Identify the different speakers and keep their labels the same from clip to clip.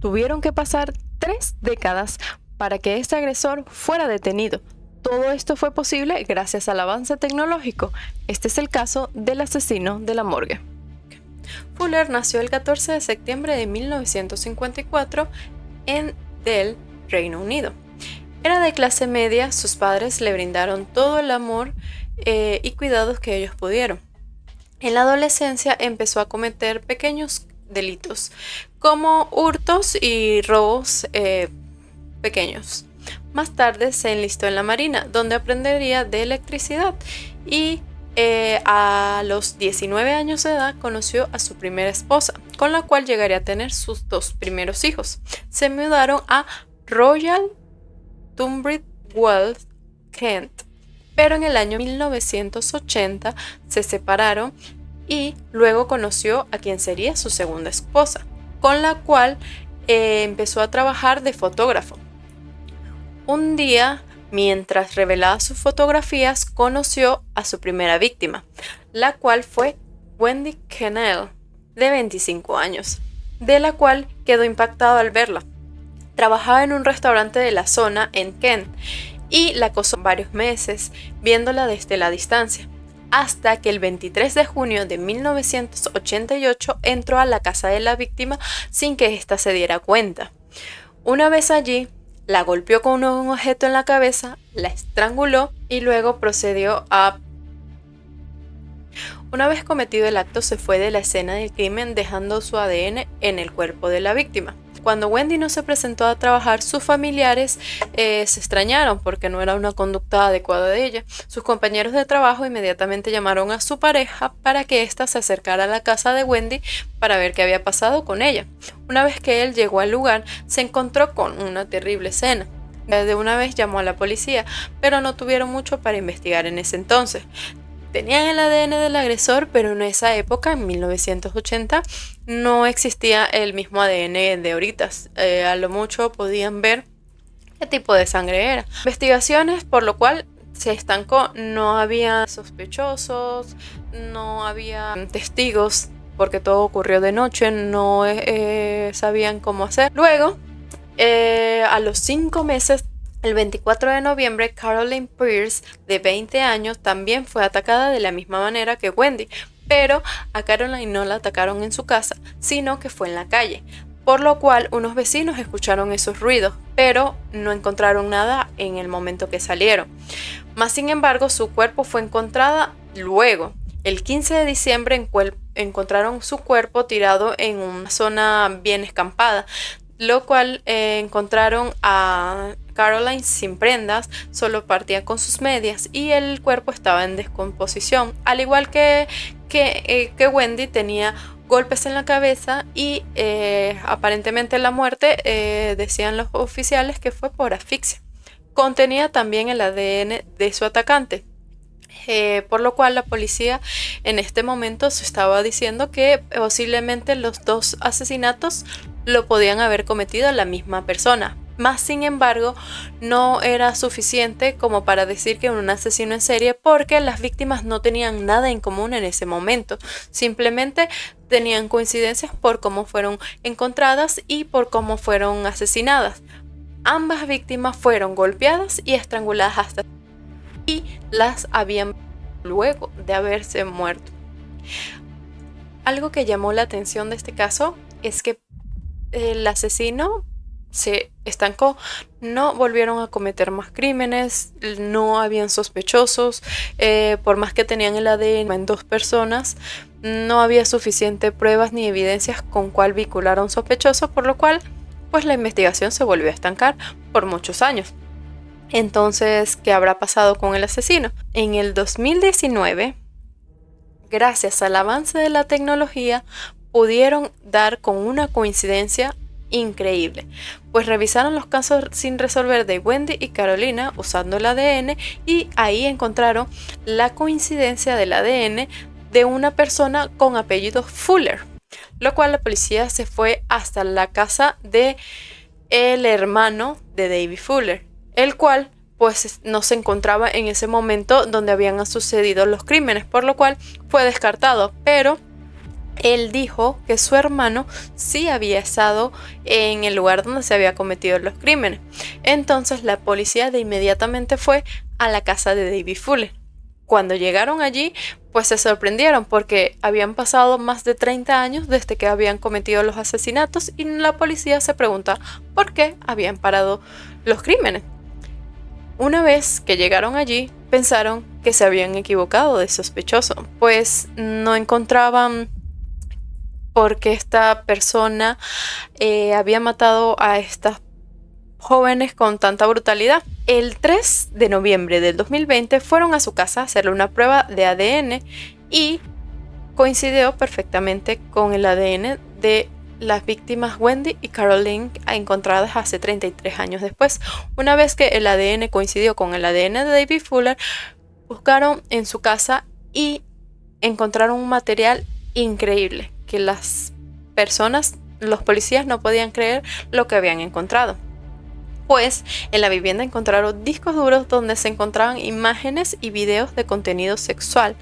Speaker 1: Tuvieron que pasar 3 décadas para que este agresor fuera detenido. Todo esto fue posible gracias al avance tecnológico. Este es el caso del asesino de la morgue. Fuller nació el 14 de septiembre de 1954 en Del, Reino Unido. Era de clase media, sus padres le brindaron todo el amor y cuidados que ellos pudieron. En la adolescencia empezó a cometer pequeños delitos, como hurtos y robos pequeños. Más tarde se enlistó en la Marina, donde aprendería de electricidad y a los 19 años de edad conoció a su primera esposa, con la cual llegaría a tener sus 2 primeros hijos. Se mudaron a Royal Tunbridge Wells, Kent, pero en el año 1980 se separaron y luego conoció a quien sería su segunda esposa, con la cual empezó a trabajar de fotógrafo. Un día, mientras revelaba sus fotografías, conoció a su primera víctima, la cual fue Wendy Kennell, de 25 años, de la cual quedó impactado al verla. Trabajaba en un restaurante de la zona en Kent y la acosó varios meses, viéndola desde la distancia, hasta que el 23 de junio de 1988 entró a la casa de la víctima sin que ésta se diera cuenta. Una vez allí, la golpeó con un objeto en la cabeza, la estranguló y luego procedió a... Una vez cometido el acto, se fue de la escena del crimen dejando su ADN en el cuerpo de la víctima. Cuando Wendy no se presentó a trabajar, sus familiares se extrañaron porque no era una conducta adecuada de ella. Sus compañeros de trabajo inmediatamente llamaron a su pareja para que ésta se acercara a la casa de Wendy para ver qué había pasado con ella. Una vez que él llegó al lugar, se encontró con una terrible escena. De una vez llamó a la policía, pero no tuvieron mucho para investigar en ese entonces. Tenían el ADN del agresor, pero en esa época, en 1980, no existía el mismo ADN de ahorita. A lo mucho podían ver qué tipo de sangre era. Investigaciones, por lo cual se estancó. No había sospechosos, no había testigos, porque todo ocurrió de noche, no sabían cómo hacer. Luego, a los 5 meses, el 24 de noviembre, Caroline Pierce, de 20 años, también fue atacada de la misma manera que Wendy, pero a Caroline no la atacaron en su casa, sino que fue en la calle, por lo cual unos vecinos escucharon esos ruidos, pero no encontraron nada en el momento que salieron. Más sin embargo, su cuerpo fue encontrada luego. El 15 de diciembre encontraron su cuerpo tirado en una zona bien escampada, lo cual encontraron a Caroline sin prendas, solo partía con sus medias y el cuerpo estaba en descomposición, al igual que Wendy tenía golpes en la cabeza y aparentemente la muerte, decían los oficiales, que fue por asfixia. Contenía también el ADN de su atacante. Por lo cual la policía en este momento se estaba diciendo que posiblemente los 2 asesinatos lo podían haber cometido la misma persona. Más sin embargo, no era suficiente como para decir que era un asesino en serie, porque las víctimas no tenían nada en común en ese momento. Simplemente tenían coincidencias por cómo fueron encontradas y por cómo fueron asesinadas. Ambas víctimas fueron golpeadas y estranguladas hasta y las habían luego de haberse muerto. Algo que llamó la atención de este caso es que el asesino se estancó, no volvieron a cometer más crímenes, no habían sospechosos, por más que tenían el ADN en 2 personas, no había suficiente pruebas ni evidencias con cuál vincular a un sospechoso, por lo cual pues la investigación se volvió a estancar por muchos años. Entonces, ¿qué habrá pasado con el asesino? En el 2019, gracias al avance de la tecnología, pudieron dar con una coincidencia increíble, pues revisaron los casos sin resolver de Wendy y Carolina usando el ADN y ahí encontraron la coincidencia del ADN de una persona con apellido Fuller, lo cual la policía se fue hasta la casa de el hermano de David Fuller, el cual pues no se encontraba en ese momento donde habían sucedido los crímenes, por lo cual fue descartado, pero él dijo que su hermano sí había estado en el lugar donde se había cometido los crímenes. Entonces la policía de inmediatamente fue a la casa de David Fuller. Cuando llegaron allí, pues se sorprendieron porque habían pasado más de 30 años desde que habían cometido los asesinatos y la policía se pregunta por qué habían parado los crímenes. Una vez que llegaron allí, pensaron que se habían equivocado de sospechoso, pues no encontraban por qué esta persona había matado a estas jóvenes con tanta brutalidad. El 3 de noviembre del 2020 fueron a su casa a hacerle una prueba de ADN y coincidió perfectamente con el ADN de las víctimas Wendy y Caroline encontradas hace 33 años después. Una vez que el ADN coincidió con el ADN de David Fuller, buscaron en su casa y encontraron un material increíble que las personas, los policías no podían creer lo que habían encontrado. Pues en la vivienda encontraron discos duros donde se encontraban imágenes y videos de contenido sexual,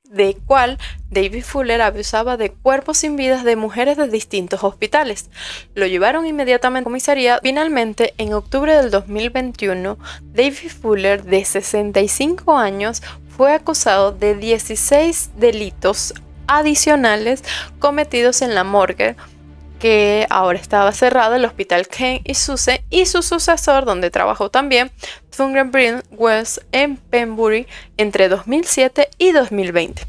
Speaker 1: de cual David Fuller abusaba de cuerpos sin vidas de mujeres de distintos hospitales. Lo llevaron inmediatamente a la comisaría. Finalmente, en octubre del 2021, David Fuller, de 65 años, fue acusado de 16 delitos adicionales cometidos en la morgue, que ahora estaba cerrado, el hospital Kane y Suse, y su sucesor, donde trabajó también, Thunderbird Wells, en Pembury entre 2007 y 2020.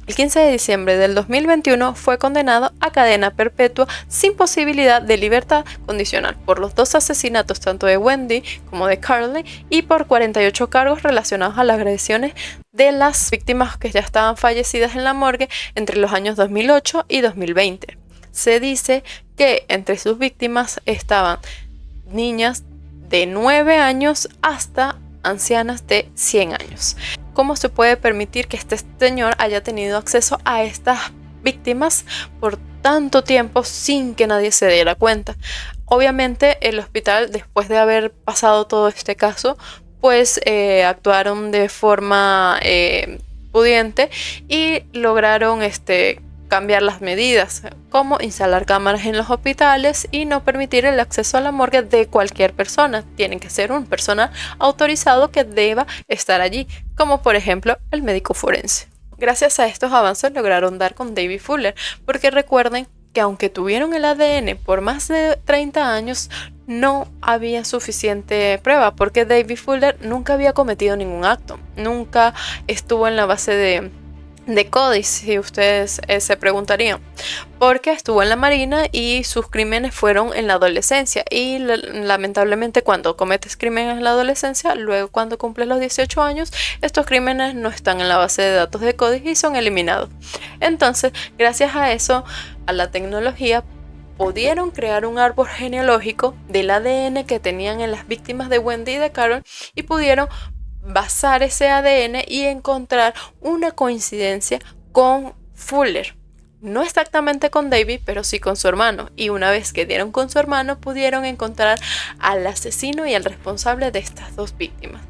Speaker 1: El 15 de diciembre del 2021 fue condenado a cadena perpetua sin posibilidad de libertad condicional por los 2 asesinatos tanto de Wendy como de Carly y por 48 cargos relacionados a las agresiones de las víctimas que ya estaban fallecidas en la morgue entre los años 2008 y 2020. Se dice que entre sus víctimas estaban niñas de 9 años hasta ancianas de 100 años. ¿Cómo se puede permitir que este señor haya tenido acceso a estas víctimas por tanto tiempo sin que nadie se diera cuenta? Obviamente el hospital, después de haber pasado todo este caso, pues actuaron de forma pudiente y lograron cambiar las medidas, como instalar cámaras en los hospitales y no permitir el acceso a la morgue de cualquier persona. Tiene que ser un personal autorizado que deba estar allí, como por ejemplo el médico forense. Gracias a estos avances lograron dar con David Fuller, porque recuerden que aunque tuvieron el ADN por más de 30 años, no había suficiente prueba, porque David Fuller nunca había cometido ningún acto, nunca estuvo en la base de Cody, si ustedes se preguntarían, porque estuvo en la marina y sus crímenes fueron en la adolescencia y lamentablemente cuando cometes crímenes en la adolescencia, luego cuando cumples los 18 años, estos crímenes no están en la base de datos de Cody y son eliminados. Entonces, gracias a eso, a la tecnología, pudieron crear un árbol genealógico del ADN que tenían en las víctimas de Wendy y de Carol y pudieron basar ese ADN y encontrar una coincidencia con Fuller. No exactamente con David, pero sí con su hermano. Y una vez que dieron con su hermano, pudieron encontrar al asesino y al responsable de estas 2 víctimas.